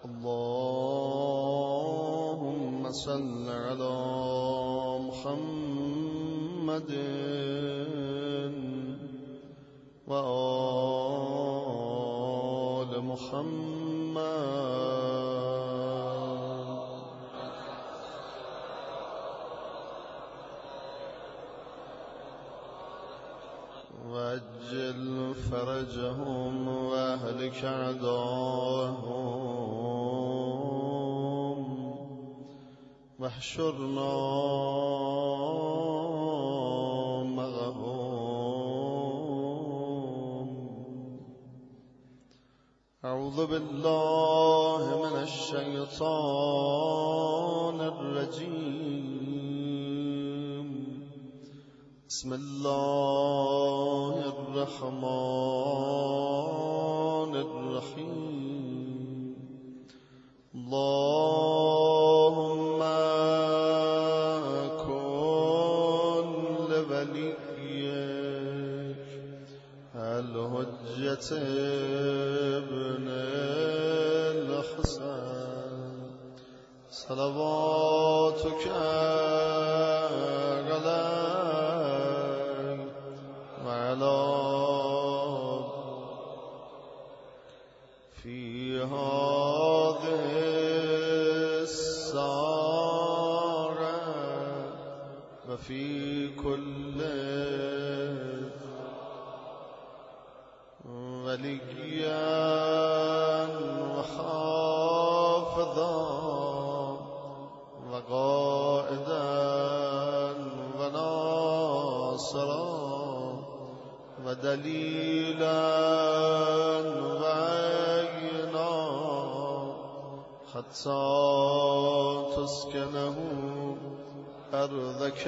اللهم صل على محمد وآل محمد وعجل فرجهم واهلك أعداءهم واحشرنا معهم. أعوذ بالله من الشيطان الرجيم. بسم الله الرحمن الرحيم. اللهم كن لوليك الحجة ابن الحسن صلواتك عليه وعلى في هذه الساعة وفي كل وليا وحافظا وقائدا وناصرا ودليلا وعينا حتى تسكنه أرضك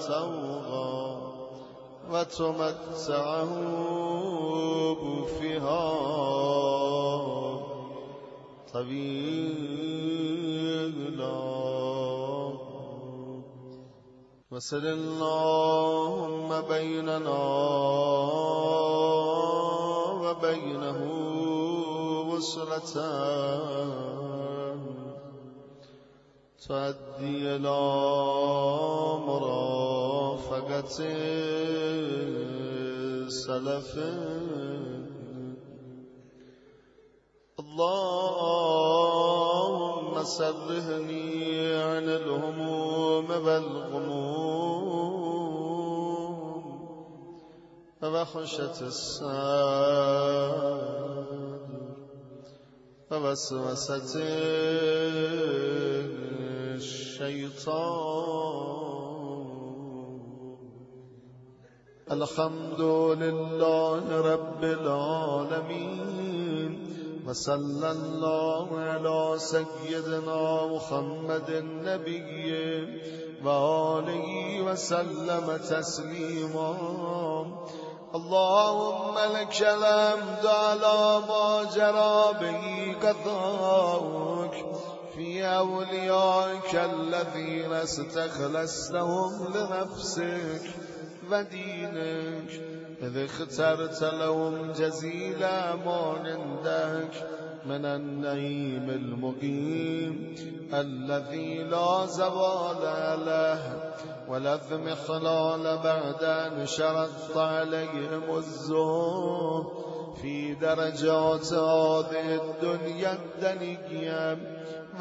توغا وتمتعه فيها طويلا. وصل اللهم بيننا وبينه وصلة تؤدي إلى مرافقة سلف. اللهم سرهني عن الهموم والغموم ووحشة الصدر ووسوسة الشيطان. الحمد لله رب العالمين وصلى الله على سيدنا محمد النبي وآله وسلم تسليما. اللهم لك الحمد على ما جرى به قضاؤك في أوليائك الذين استخلصتهم لنفسك ودينك إذ اخترت لهم جزيل ما عندك من النعيم المقيم الذي لا زوال له ولا اضمحلال بعد أن شرطت عليهم الزهد في درجات هذه الدنيا الدنيا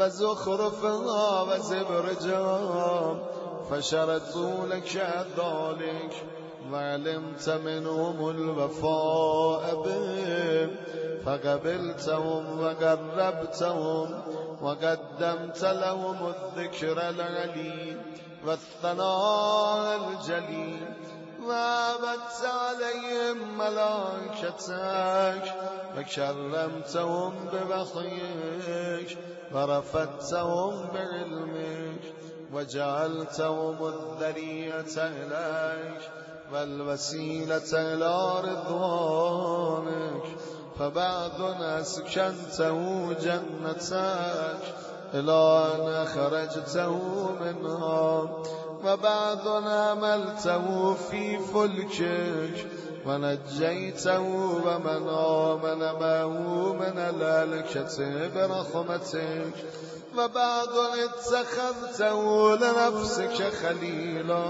وزخرفها وزبرجها فشرطوا لك ذلك وعلمت منهم الوفاء بهم فقبلتهم وقربتهم وقدمت لهم الذكر العلي والثناء الجليل وابت عليهم ملائكتك وكرمتهم بوحيك ورفدتهم بعلمك وجعلتهم الذرية إليك والوسيلة إلى رضوانك فبعد أسكنته جنتك إلى أن أخرجته منها وبعد عملته في فلكك ونجيته ومن آمن معه من الهلكة برحمتك وبعد اتخذته لنفسك خليلا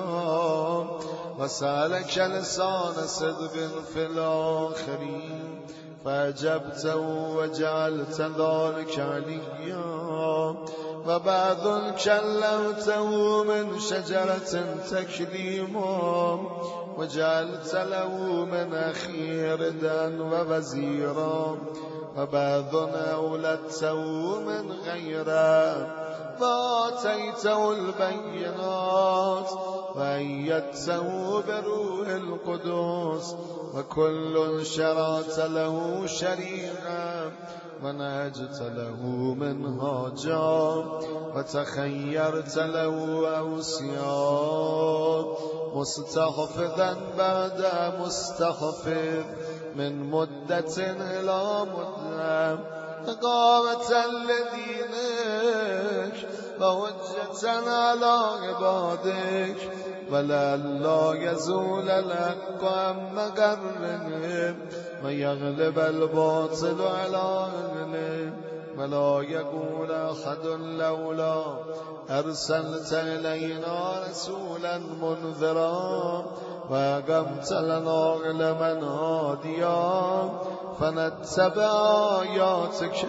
وسألك لسان صدق في الآخرين فأجبته وجعلت ذلك عليا وبعد كلمته من شجرة تكليما وجعلت له من أخي ردا ووزيرا وبعد أولدته من غيره وآتيته البينات وأيدته بروح القدس وكل شرعت له شريعا ونهجت له منهاجا وتخيرت له أوصيا مستحفظا بعد مستحفظ من مدة إلى مدة إقامة لدينك وحجة على عبادك ولئلا يزول الحق عن مقرنه ويغلب الباطل على أهله ولا يقول أحد لولا أرسلت إلينا رسولا منذرا وأقمت لنا علما هاديا فنتبع آياتك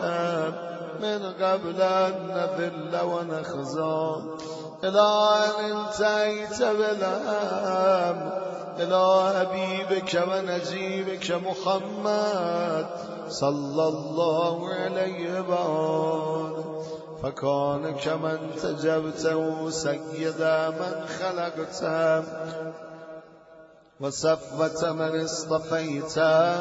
من قبل أن نذل ونخزى إلى أن انتهيت بالأمر إلى حبيبك ونجيبك محمد صلى الله عليه وآله فكان كمن تجبته سيدا من خلقته وصفوة من اصطفيته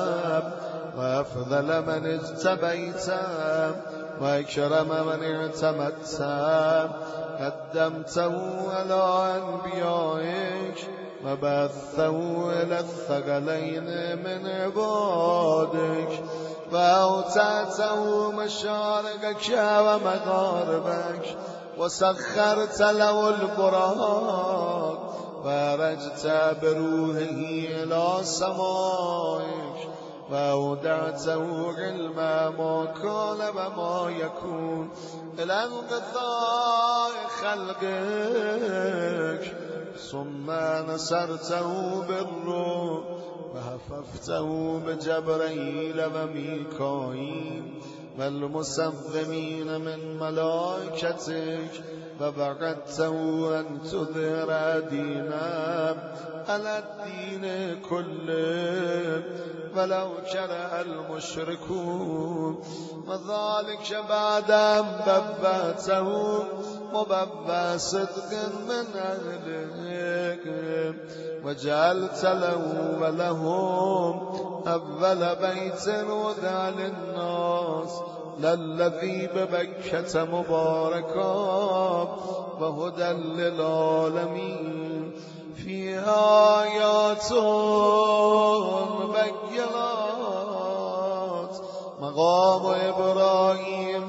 وأفضل من اجتبيته وأكرم من اعتمدته قدمته على أنبيائك وبثه إلى الثقلين من عبادك وأوتعته مشارقك ومغاربك وسخرت له البراق وأرجت بروحه إلى سمائك وأودعته علم ما كان وما يكون إلى انقضاء خلقك ثم نصرته بالروح وحففته بجبريل وميكائيل والمسومين من ملائكتك وبعثته أن تظهر دينا على الدين كله ولو كره المشركون وذلك بعد أن ببعته مببى صدق من أهلك وجعلت له ولهم أول بيت وضع للناس للذي ببكة مباركا وهدى للعالمين فيها آيات بينات مقام إبراهيم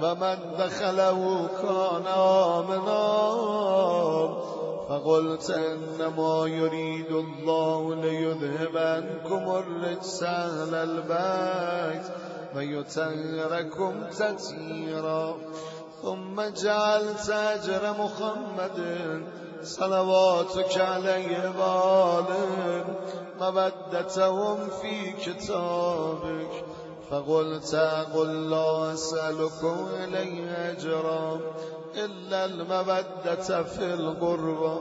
ومن دخله كان آمنا فقلت إنما يريد الله ليذهب عنكم الرجس أهل البيت ويطهركم تطهيرا ثم جعلت أجر محمد صلواتك عليه وآله مودتهم في كتابك فقلت قل لا أسألكم إليه أجرا إلا المودة في القربى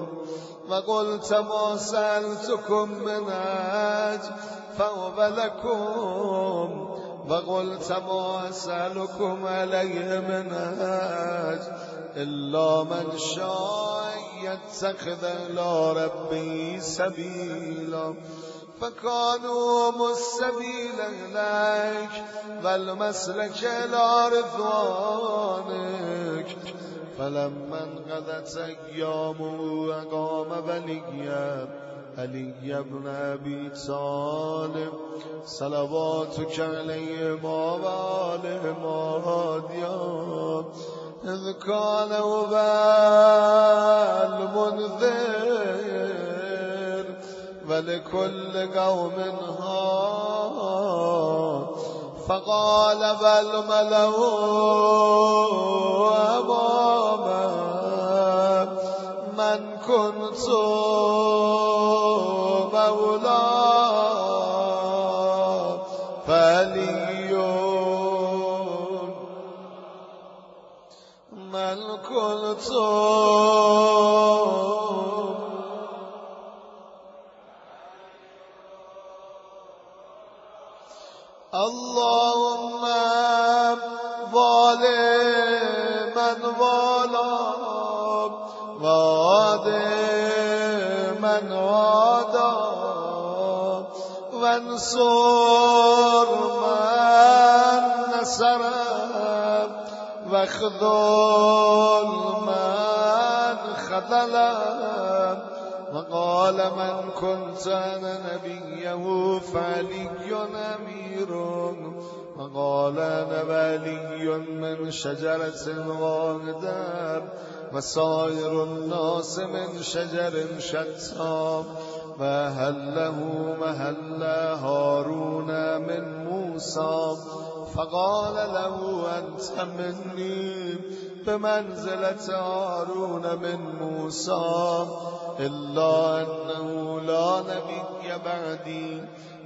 وقلت ما سألتكم من أجر فهو لكم وقلت ما أسألكم عليه من أجر إلا من شاء يتخذ إلى ربه سبيلا فكانوا هم السبيل إليك والمسلك إلى رضوانك فلما انقضت أيامه أقام علي بن أبي طالب صلواتك عليه وآله هاديا إذ كان أبا المنذر ولكل قوم هاد فقال والملأ أمامه من كنت مولاه فعلي من كنت اللهم والي من والى وعاد من عادى وانصر من نصر واخذل من خذل وقال من كنت أنا نبيه فعلي أمير وقال أنا ولي من شجرة واحدة وسائر الناس من شجر شتى وهل له محل هارون من موسى فقال له أنت مني بمنزلة هارون من موسى إلا أنه لا نبي بعدي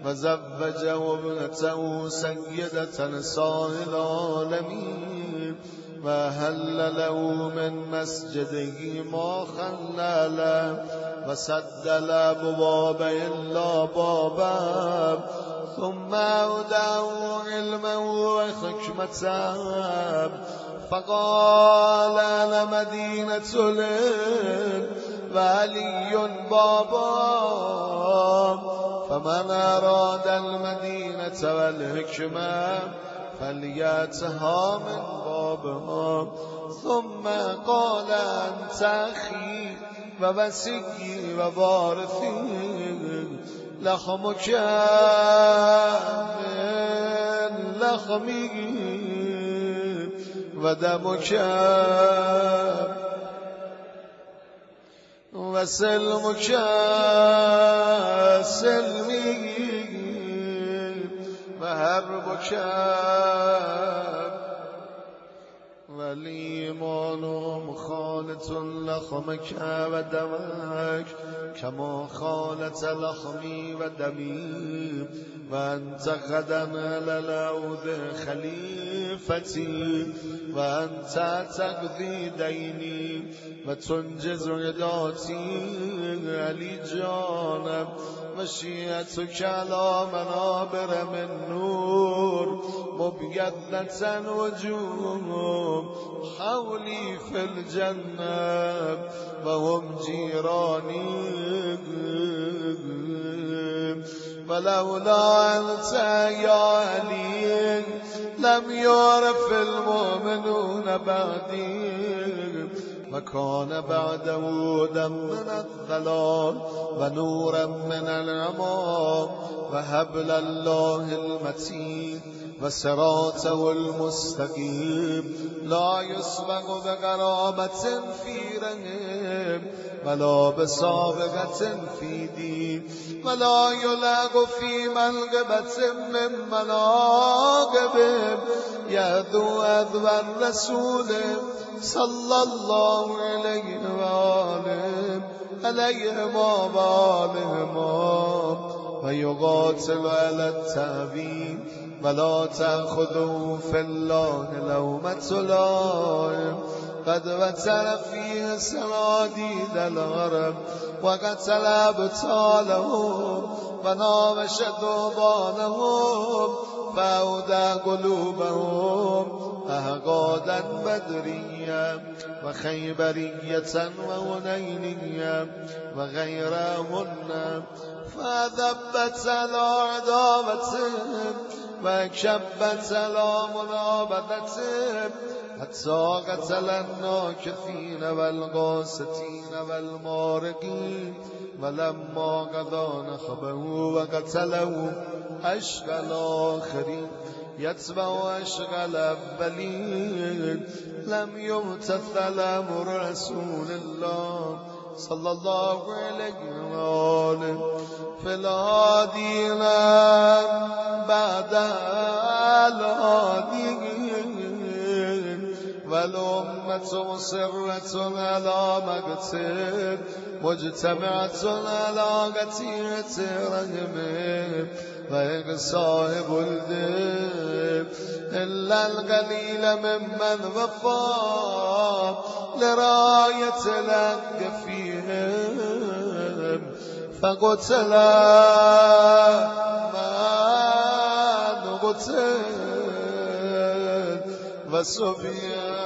وزوجه ابنته سيدة نساء العالمين وهل له من مسجده ما خلل وسد الأبواب إلا بابا ثم أودعه علمه وحكمته فقال أنا مدينة وعلي بابا فمن أراد المدينة والحكمة فليأتها من بابها ثم قال أنت أخي ووصي ووارثي لحمك من لحمي ودمك وسلمك سلمي وهربك والإيمان مخالط لحمك ودمك كما خالت لحمي ودمي وأنت غدا على العود خليفتي وأنت تقضي ديني وتنجز رداتي علي جانب مشيئتك على منابر من نور مبيضة وجوههم حولي في الجنة وهم جيراني ولولا أنت يا علي لم يعرف المؤمنون بعدي وكان بعده هدى من الضلال ونورا من العمى وحبل الله المتين وصراطه المستقيم لا يسبق بقرابة في رحم ولا بسابقة في دين ولا يلاغ في منقبة من مناقبهم يهدو أذوى الرسول صلى الله عليه وآله عليهم وآلهم ويقاتل على التأبين ولا تأخذوا في الله لومة لائم قد وتر فيه سراديد العرب وقتل أبطالهم ونامش ذوبانهم فأودى قلوبهم أهقادا بدريا وخيبرية وهنينية وغيرهن فذبت على عداوتهم وكبت على منابذتهم حتى قتل الناكثين والغاستين والمارقين ولما قضى نحبه وقتله أشقى الآخرين يتبع أشقى الأولين لم يمتثل أمر رسول الله صلى الله عليه وآله في الهادين بعد الهادين والأمة مصرة على مكتب مجتمعة على قتية رحمه وإن صاحب الدب إلا القليل ممن وفى لراية الحق فيهم فقتل من قتل وسبيان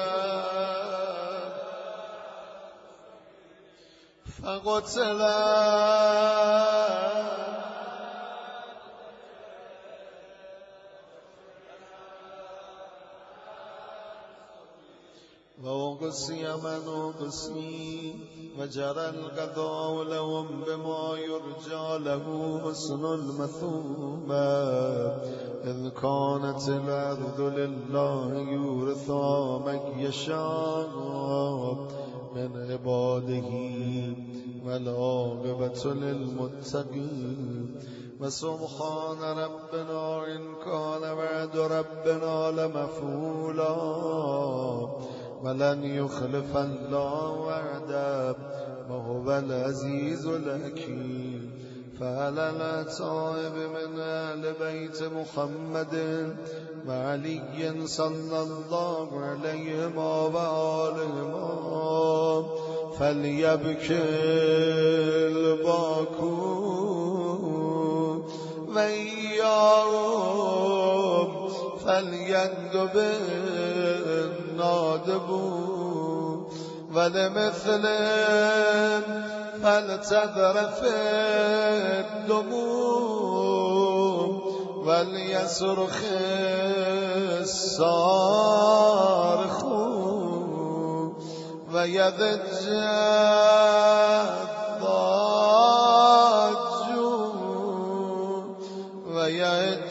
فقتل وأقصي من أقصي وجرى القضاء لهم بما يرجى له حسن المثوبة إذ كانت الأرض لله يورثها من يشاء من عباده والعاقبة للمتقين وسبحان ربنا إن كان وعد ربنا لمفعولا ولن يخلف الله وعده وهو العزيز الحكيم فعلى الأتائب من أهل بيت محمد وعلي صلى الله عليه وآله فليبكي الباكون وإياهم فليندب النادبون ولمثلهم فلتذرف الدموع وليصرخ الصارخون ويضج الضاجون ويهج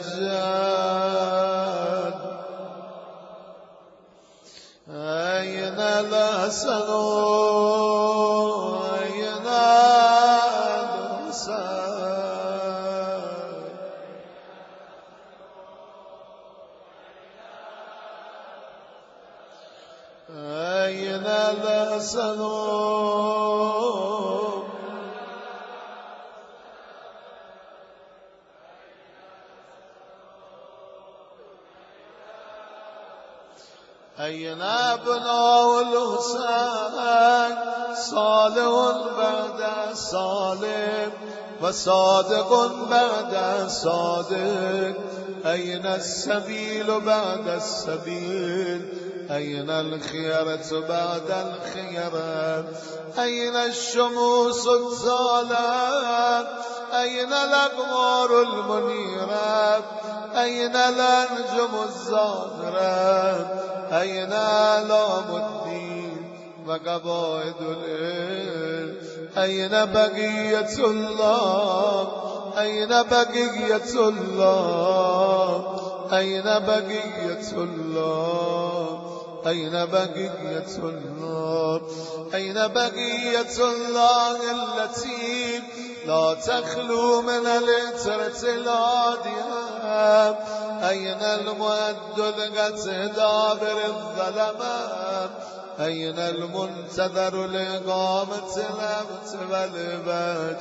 أين الحسن أين الحسين أين الحسن أين أبناء الحسين صالح بعد صالح وصادق بعد صادق أين السبيل بعد السبيل أين الخيرة بعد الخيرة أين الشموس الزالة أين الأقمار المنيرة أين الأنجم الزاهرة أين أعلام الدين وقواعد العلم أين بقية الله أين بقية الله أين بقية الله أين بقية الله أين بقية الله التي لا تخلو من العترة الهادية أين المؤد لقتل دابر الظلمات أين المنتظر لإقامة الأمت والإباج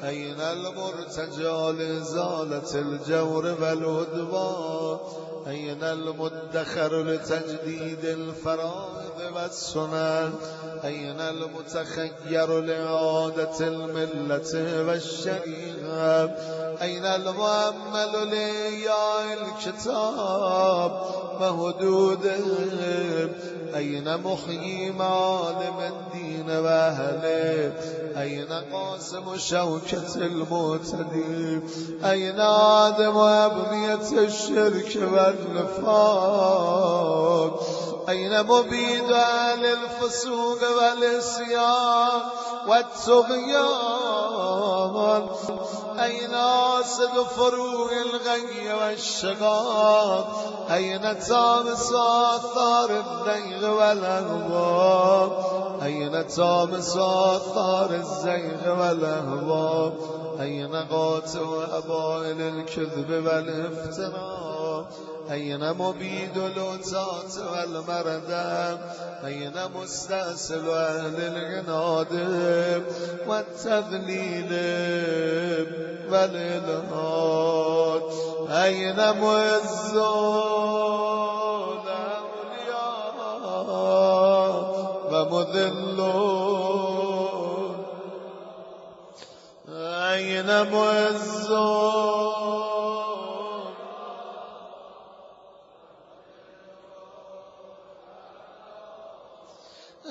أين المرتجى لإزالة الجور والعدوان أين المدخر لتجديد الفرائض والسنن أين المتخير لإعادة الملة والشريعة أين المؤمل لإحياء الكتاب وحدوده أين محيي معالم الدين وأهله أين قاسم شوكة المعتدي أين آدم أبنية الشرك والنفاق أين مبيد أهل الفسوق والعصيان والطغيان أين آسد فروع الغي والشقاق أين تامس آثار الزيغ والأهواء أين تامس آثار الزيغ والأهواء أين قاطع أبائل الكذب والافتراء أين مبيد الأتات والمردم أين مستأصل أهل العناد والتذليل والإلحاد أين معزون الأولياء ومذلون أين معزون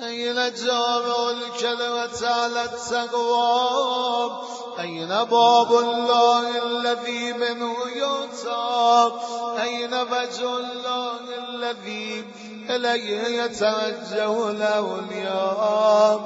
أين جامع الكلمة على التقوى أين باب الله الذي منه يؤتى أين وجه الله الذي إليه يتوجه الأولياء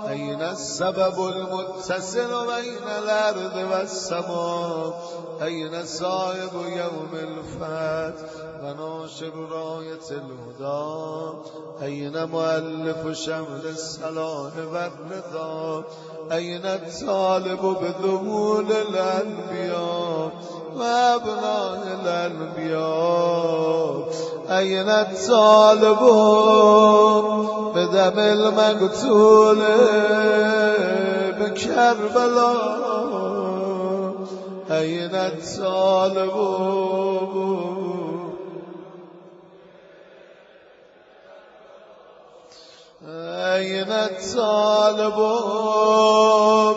أين السبب المتصل بين الأرض والسماء أين صاحب يوم الفتح وناشر راية الهدى أين مؤلف شمل الصلاح والرضا أين الطالب بذهول الأنبياء وأبناء الأنبياء أين الطالب بدم المقتول بكربلاء أين الطالب أين الطالب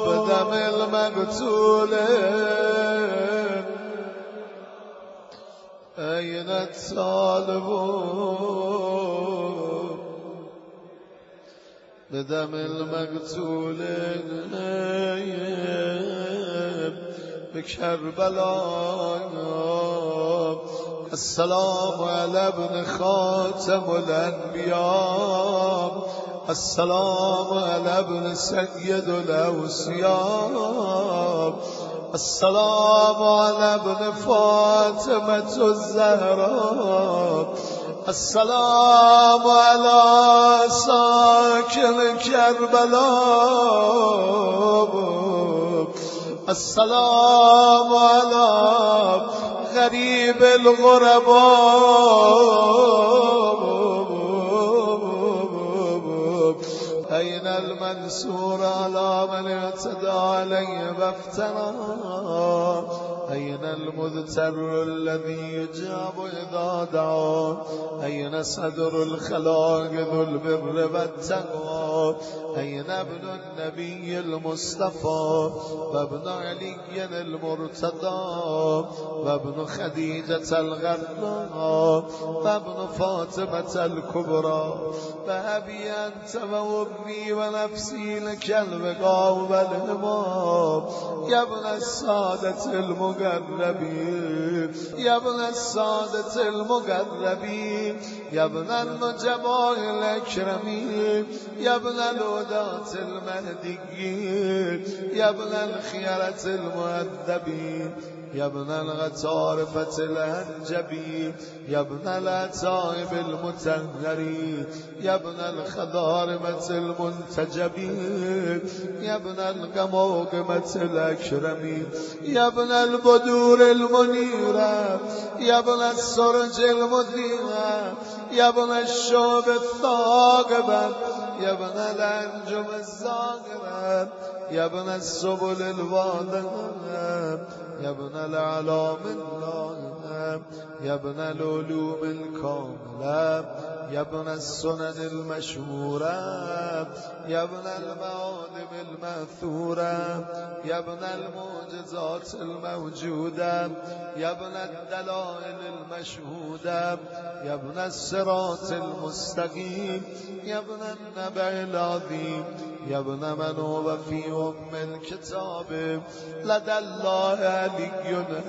بدم المقتول أين الطالب بدم المقتول بكربلاء السلام على ابن خاتم الأنبياء السلام على ابن سيد الأوصياء السلام على ابن فاطمة الزهراء السلام على ساكن كربلاء السلام على غريب الغرباء أين المنصور على من اعتدى عليه وافترى أين المذتر الذي يجاب إذا دعا أين صدر الخلاق ذو البر والتقوى أين ابن النبي المصطفى وابن علي المرتضى وابن خديجة الغراء وابن فاطمة الكبرى فأبي أنت وأمي ونفسي لك البقاء والهمام يا ابن السادة المقربين يا ابن السادة المقربين يا ابن النجباء الأكرمين يا ابن الهداة المهديين يا ابن الخيرة المؤدبين يا ابن الغطارفة الأنجبين يا ابن الأتائب المتهرين يا ابن الخضارمة المنتجبين يا ابن القموقمة الأكرمين يا ابن البدور المنيرة يا ابن السرج المذيرة يا ابن الشوب الثاقبة يا ابن الأنجم الزاهرة يا ابن السبل الواضحة يا ابن الأعلام اللاهمة يا ابن العلوم الكاملة يا ابن السنن المشهورة يا ابن المعالم المأثورة يا ابن المعجزات الموجودة يا ابن الدلائل المشهودة يا ابن الصراط المستقيم يا ابن النبع العظيم يا ابن من هو في أم الكتاب لدى الله علي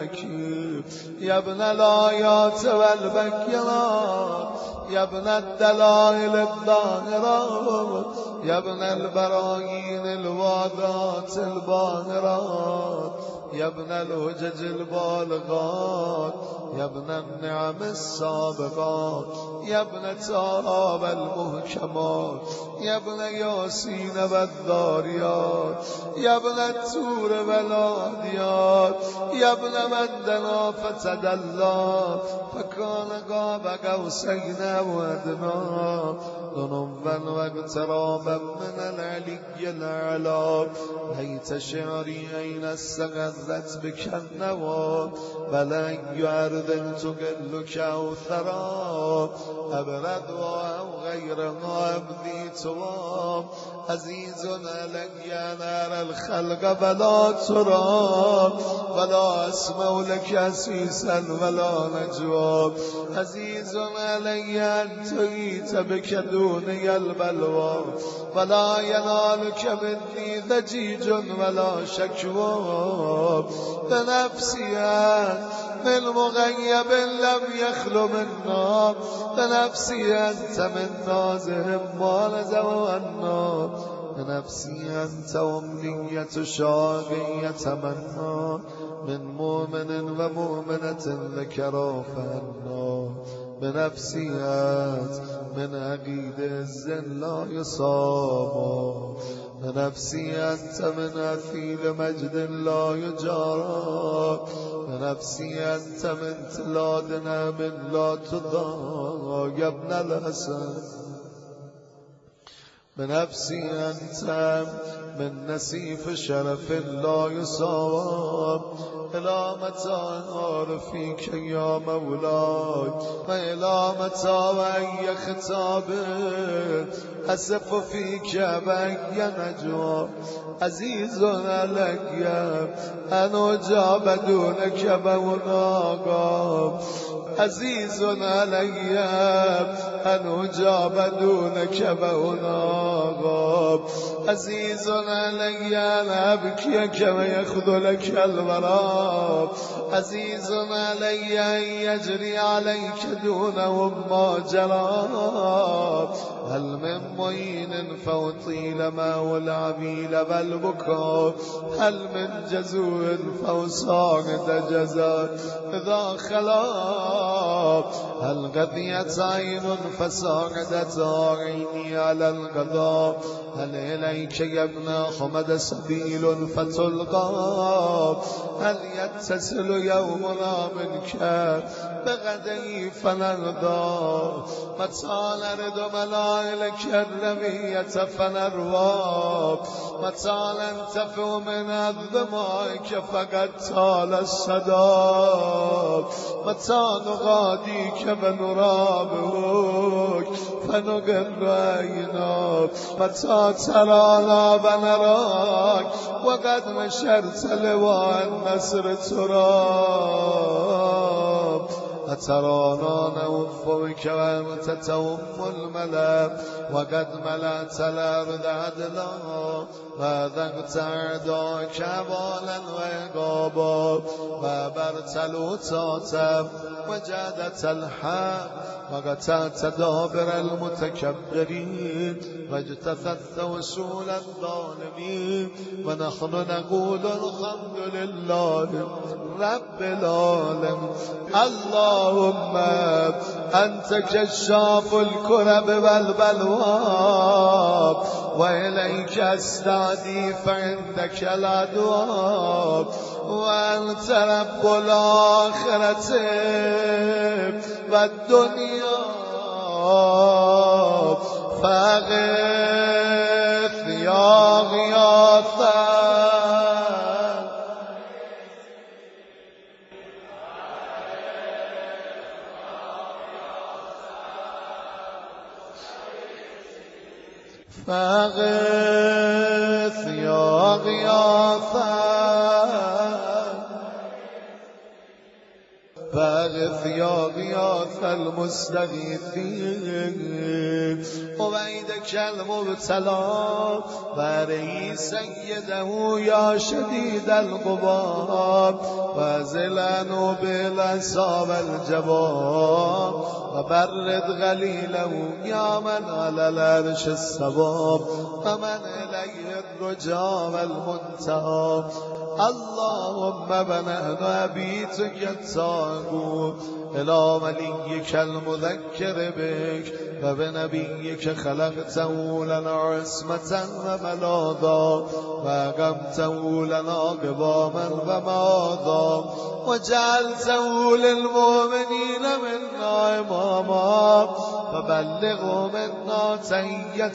حكيم يا ابن الآيات والبينات يا ابن الدلائل الظاهرات يا ابن البراهين الواضحات الباهرات يا ابن الهجج البالغات يا ابن النعم السابقات يا ابن تاب المحكمات يا ابن ياسين والذاريات يا ابن التور والعاديات يا ابن من دنا فتدلى فكان قاب قوسين أو أدنى ذنوبا واقترابا من العلي الأعلى ليت شعري أين استغرت بك النوى بلي أرض تقلك أو ثرى أبرد أو غيرها أبدي توام عزيز علي نار الخلق ولا ترى ولا أسمع لك أسيسا ولا نجوى عزيز علي أن تريت بك دوني البلوى ولا ينالك مني ضجيج ولا شكوى بنفسي من مغيب لم يخلو منا بنفسي أنت من نازه ما نزو عنا بنفسي أنت أمنية شاق يتمنى من مؤمن ومؤمنة ذكرا فأنا بنفسي أنت من عقيد الزن لا يصاب بنفسي أنت من أثيل مجد لا يجارى بنفسي أنت من تلادنا من لا تضاع يا ابن الحسن بنفسي أنت من نسيف شرف لا يصاب إلى متى أعرفك يا مولاي وإلى متى وأي خطاب أسف فيك بأي نجوى عزيز علي أن أجاب دونك بوناقا عزيز علي أن أجاب دونك بوناقا عزيز علي أن أبكيك ويخذلك الورى عزيز علي أن يجري عليك دونهم ما جرى هل من معين فأطيل ماء العبيل والبكاء هل من جزور فأصاعد جزاء إذا خلا هل غذيت عين فساعدت عيني على القضاء هل إليك يا ابن حمد سبيل فتلقى هل يتصل يومنا منك بغدي فنرضى متى نرد ملائلك الرمية فنروى متى ننتفع من الظمائك فقد طال الصدى متى نغاديك ونرابك فنقر عينا متى ترانا ونراك وقد نشرت لواء النصر تراب أترانا نوف بك وأنت توم الملا وقد ملأت الأرض عدلا وذقت أعداك بالا وعقابا وبرت الوطاة وجادت الحق وقطعت دابر المتكبرين واجتثثت وصول الظالمين ونحن نقول الحمد لله رب العالمين اللهم أنت كشاف الكرب والبلوى وإليك أستعدي فعندك العدوى وأنت رب الآخرة والدنيا فاغث يا غياثا فاغث يا غياثا فاغث يا يا غياث المستغيثين وبيدك المبتلى بارئ سيده يا شديد القباب وزلنوا بالأصاب الجباب وبرد غليله يا من على العرش السباب ومن إليه الرجاء والمنتهى اللهم بنأنا بيتك التاغوت إلى وليك المذكر بك وبنبيك خلقته لنا عصمة وملاذا وأقمته لنا قواما وماذا وجعلته للمؤمنين منا إماما وبلغوا منا تحية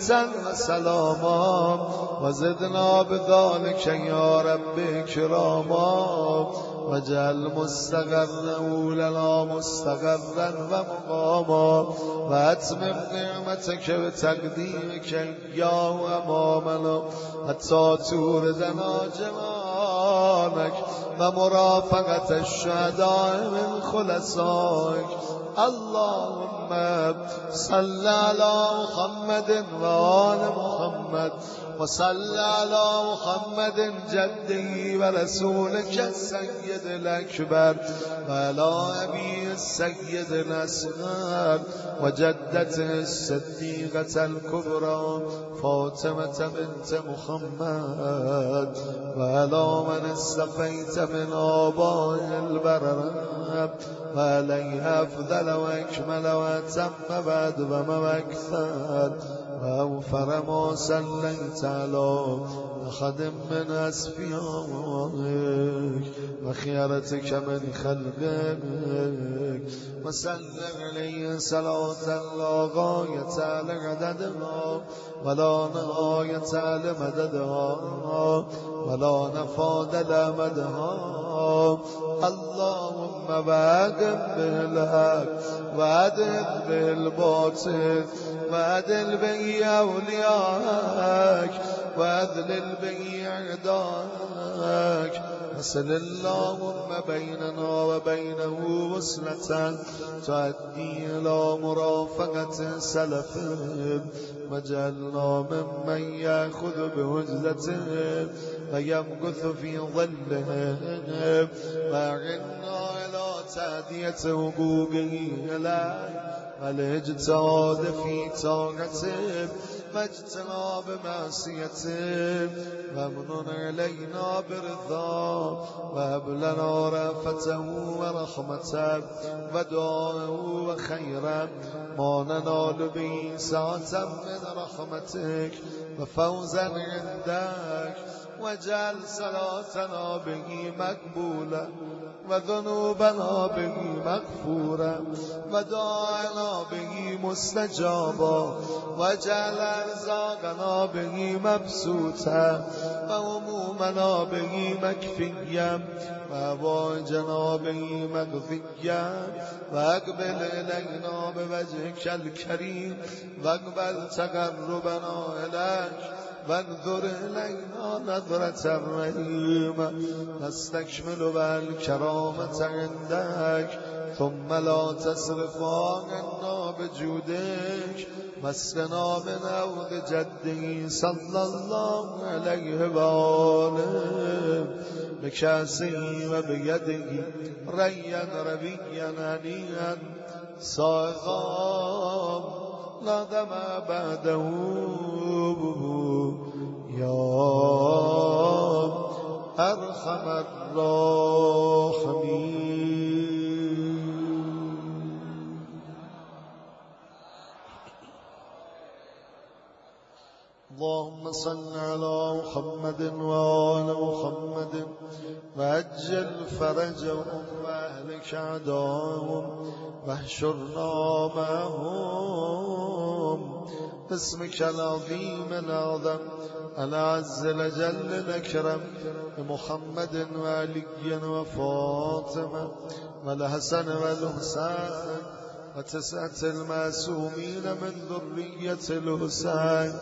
وسلاما وزدنا بذلك يا رب كراما وجعل مستقره لنا مستقرا ومقاما واتمم نعمتك بتقديمك إياه أمامنا حتى توردنا جمالك ومرافقة الشهداء من خلصائك اللهم صل على محمد وآل محمد وصل على محمد جده ورسولك السيد الأكبر وعلى أبي السيد الأصغر وجدته الصديقة الكبرى فاطمة بنت محمد وعلى من اصطفيت من آباء البرر وعليه أفضل وأكمل وأتم بعد وما أكثر وأوفر ما صليت على أحد من أصفيائك وخيرتك من خلقك وسلم عليه صلاة لا غاية لعددها ولا نهاية لمددها ولا نفاد لمدها اللهم وأقم بالحق وأدل بالباطل وأدل به أولياءك وأذلل به أعداءك وصل اللهم بيننا وبينه وصلة تؤدي إلى مرافقة سلفهم وجعلنا ممن يأخذ بهجزتهم ويمكث في ظلهم وأعنا إلى تأدية حقوقه إليه والاجتهاد في طاعته واجتناب معصيته وامنن علينا برضاه وهب لنا رأفته ورحمته ودعاءه وخيرا ما ننال به سعة من رحمتك وفوزا عندك واجعل صلاتنا به مقبولا وذنوبنا به مغفورا ودعاءنا به مستجابا واجعل أرزاقنا به مبسوطا وهمومنا به مكفيا وحوائجنا به مقضيا واقبل إلينا بوجهك الكريم واقبل تقربنا إليك وانظر إلينا نظرة الرحيم نستكمل بالكرامة عندك ثم لا تصرف عنا بجودك مسنا من عود جده صلى الله عليه وآله بكاسه وبيده ريا ربيا هنيئا صائغا لا دم بعده يا أرحم الراحمين. اللهم صل على محمد وآل محمد وعجل فرجهم وأهلك أعداءهم واحشرنا معهم باسمك العظيم الأعظم الأعز الأجل الأكرم بمحمد وعلي وفاطمة والحسن والحسين وتسعة المعصومين من ذرية الحسين